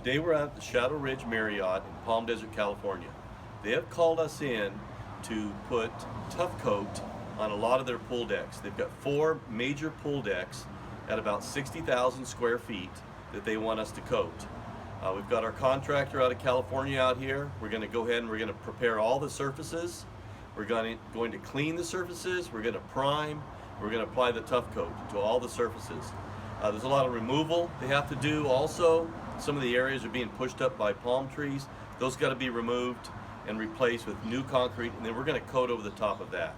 Today we're at the Shadow Ridge Marriott in Palm Desert, California. They have called us in to put Tuff coat on a lot of their pool decks. They've got 4 major pool decks at about 60,000 square feet that they want us to coat. We've got our contractor out of California out here. We're going to go ahead and we're going to prepare all the surfaces. We're going to clean the surfaces. We're going to prime. We're going to apply the Tuff coat to all the surfaces. There's a lot of removal they have to do also. Some of the areas are being pushed up by palm trees. Those got to be removed and replaced with new concrete, and then we're going to coat over the top of that.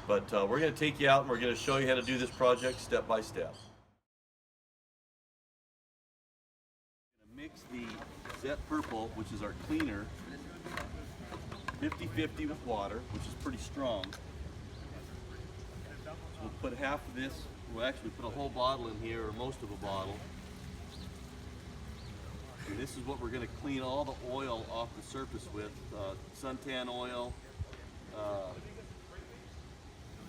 But we're going to take you out and we're going to show you how to do this project step by step. We're going to mix the Zet Purple, which is our cleaner, 50-50 with water, which is pretty strong. So we'll put half of this. We'll actually put a whole bottle in here, or most of a bottle. And this is what we're going to clean all the oil off the surface with. Suntan oil,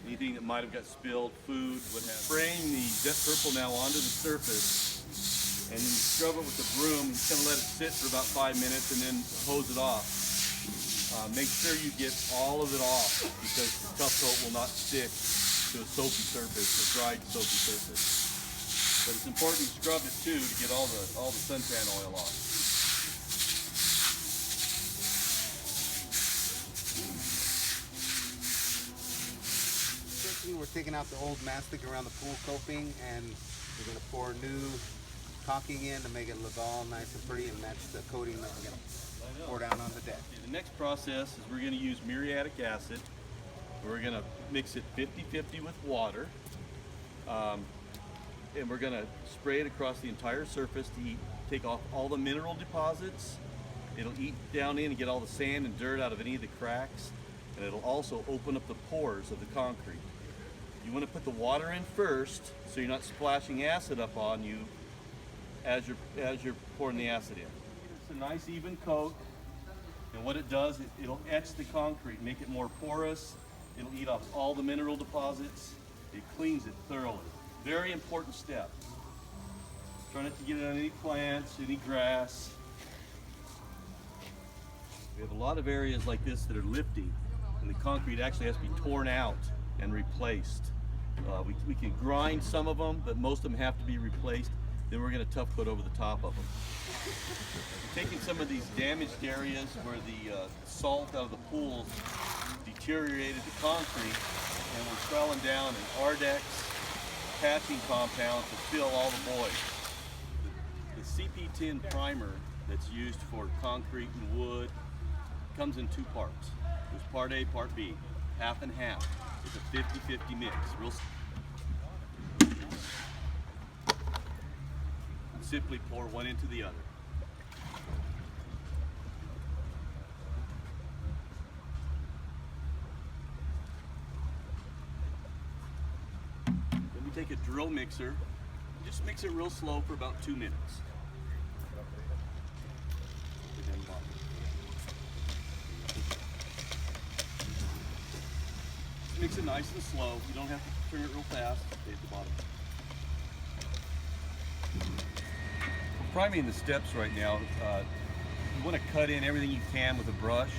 anything that might have got spilled, food, what have you. Spraying the Zet Purple now onto the surface, and then you scrub it with a broom. You kind of let it sit for about 5 minutes and then hose it off. Make sure you get all of it off, because the Tuff coat will not stick to a soapy surface, a dried soapy surface. But it's important to scrub it too to get all the suntan oil off. We're taking out the old mastic around the pool coping, and we're going to pour new caulking in to make it look all nice and pretty and match the coating that we're going to pour down on the deck. Okay, the next process is we're going to use muriatic acid. We're going to mix it 50-50 with water. And we're going to spray it across the entire surface to take off all the mineral deposits. It'll eat down in and get all the sand and dirt out of any of the cracks, and it'll also open up the pores of the concrete. You want to put the water in first so you're not splashing acid up on you as you're pouring the acid in. It's a nice even coat, and what it does, it'll etch the concrete, make it more porous. It'll eat off all the mineral deposits. It cleans it thoroughly. Very important step. Try not to get it on any plants, any grass. We have a lot of areas like this that are lifting, and the concrete actually has to be torn out and replaced. We can grind some of them, but most of them have to be replaced. Then we're going to Tuff coat over the top of them. We're taking some of these damaged areas where the salt out of the pools deteriorated the concrete, and we're swelling down an Ardex patching compound to fill all the voids. The CP10 primer that's used for concrete and wood comes in 2 parts. There's part A, part B, half and half. It's a 50-50 mix. Simply pour one into the other. Take a drill mixer, just mix it real slow for about 2 minutes. Just mix it nice and slow. You don't have to turn it real fast. Stay at the bottom. For priming the steps right now, you want to cut in everything you can with a brush,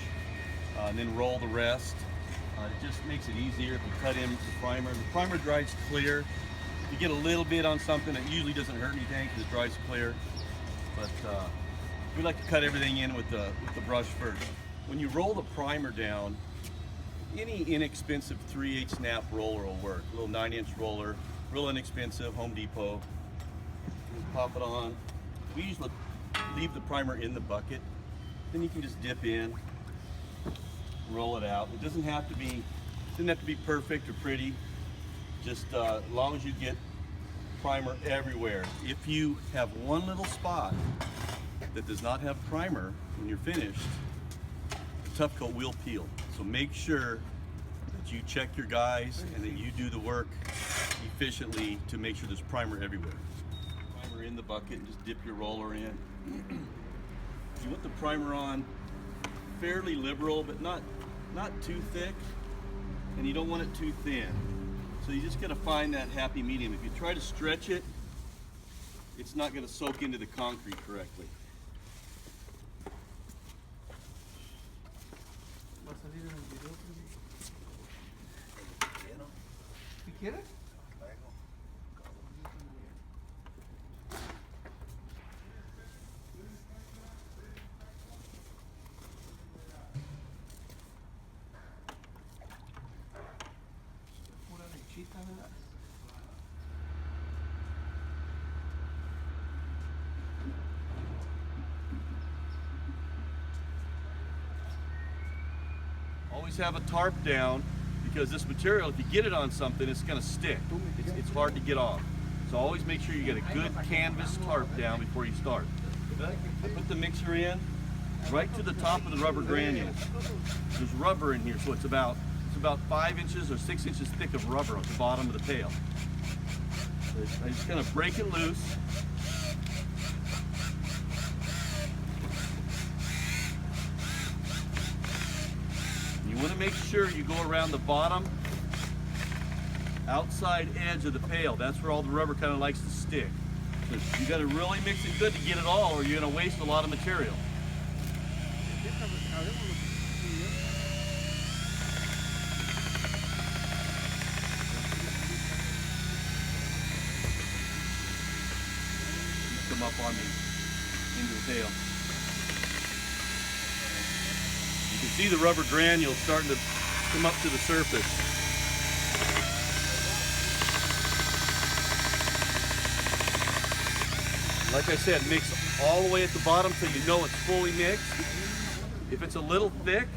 and then roll the rest. It just makes it easier if you cut in the primer. The primer dries clear. If you get a little bit on something, it usually doesn't hurt anything because it dries clear. But we like to cut everything in with the brush first. When you roll the primer down, any inexpensive 3/8 snap roller will work. A little 9-inch roller, real inexpensive, Home Depot. Just pop it on. We usually leave the primer in the bucket. Then you can just dip in, roll it out. It doesn't have to be perfect or pretty. Just as long as you get primer everywhere. If you have one little spot that does not have primer when you're finished, the Tuff coat will peel. So make sure that you check your guys and that you do the work efficiently to make sure there's primer everywhere. Primer in the bucket, and just dip your roller in. You want the primer on fairly liberal, but not too thick, and you don't want it too thin. So you just gotta find that happy medium. If you try to stretch it, it's not gonna soak into the concrete correctly. quieres? Pura lechita, ¿verdad? Always have a tarp down because this material, if you get it on something, it's going to stick. It's hard to get off. So always make sure you get a good canvas tarp down before you start. I put the mixer in right to the top of the rubber granules. There's rubber in here, so it's about 5 inches or 6 inches thick of rubber at the bottom of the pail. I just kind of break it loose. You want to make sure you go around the bottom outside edge of the pail. That's where all the rubber kind of likes to stick. So you got to really mix it good to get it all, or you're going to waste a lot of material. Come up on me into the pail. You can see the rubber granules starting to come up to the surface. Like I said, mix all the way at the bottom so you know it's fully mixed. If it's a little thick,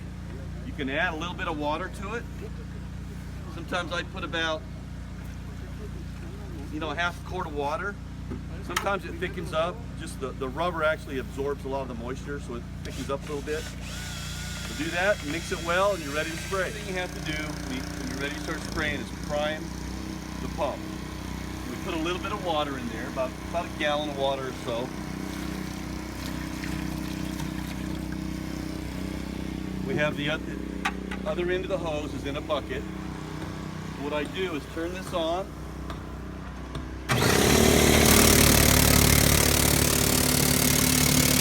you can add a little bit of water to it. Sometimes I put about, a half quart of water. Sometimes it thickens up. Just the rubber actually absorbs a lot of the moisture, so it thickens up a little bit. So do that, mix it well, and you're ready to spray. The thing you have to do when you're ready to start spraying is prime the pump. We put a little bit of water in there, about a gallon of water or so. We have the other end of the hose is in a bucket. What I do is turn this on.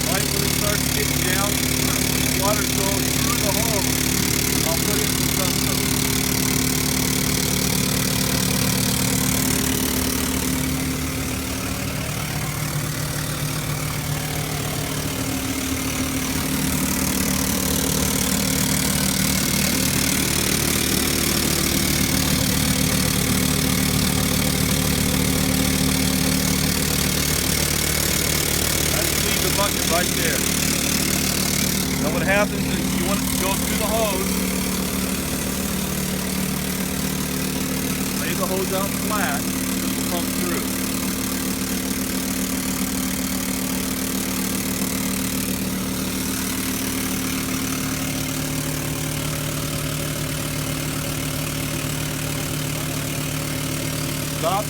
Right when it starts getting down, water's going through the hose, I'll put in some Tuff soap. Bucket right there. Now what happens is you want it to go through the hose. Lay the hose out flat, pump through. Stop.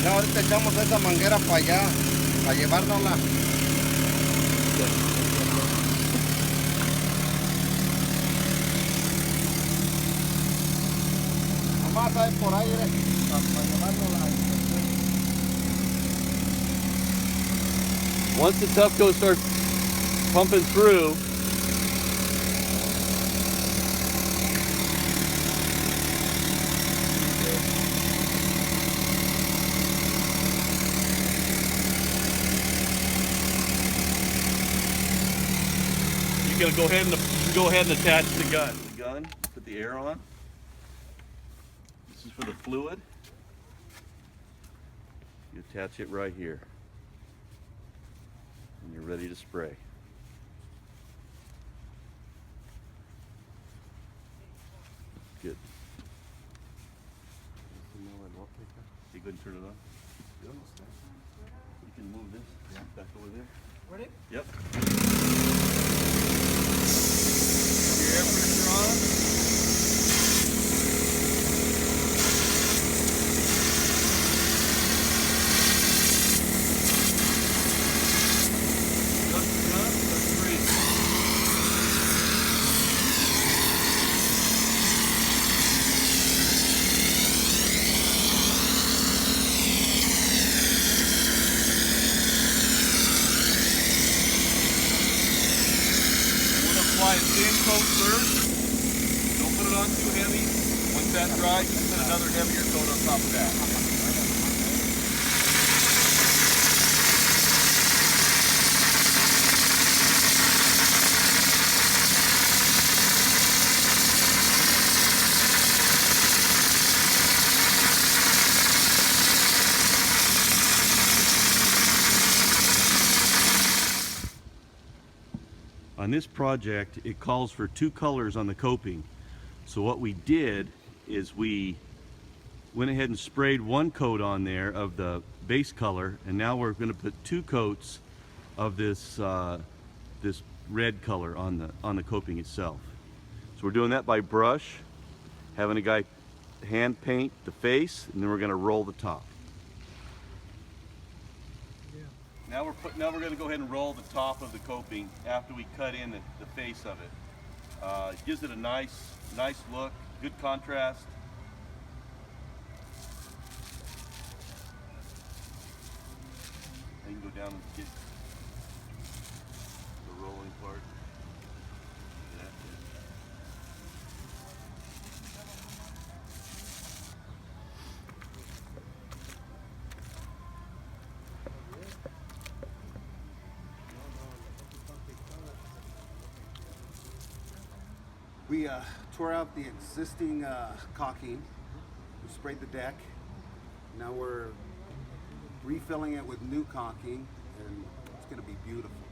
Ahorita echamos esa manguera para allá, para llevárnosla. Nomás hay por aire, para llevárnosla. Once the Tuff goes starts pumping through, you're going to go ahead and attach the gun. Put the air on. This is for the fluid. You attach it right here. And you're ready to spray. Good. You go and turn it on. You can move this back over there. Ready? Yep. Your air pressure on. that dry, you can put another heavier coat on top of that. On this project, it calls for 2 colors on the coping. So what we did is we went ahead and sprayed 1 coat on there of the base color, and now we're going to put 2 coats of this this red color on the coping itself. So we're doing that by brush, having a guy hand paint the face, and then we're going to roll the top. Now we're going to go ahead and roll the top of the coping after we cut in the face of it. It gives it a nice look, good contrast. And you can go down and get the rolling part. We tore out the existing caulking. We sprayed the deck. Now we're refilling it with new caulking, and it's going to be beautiful.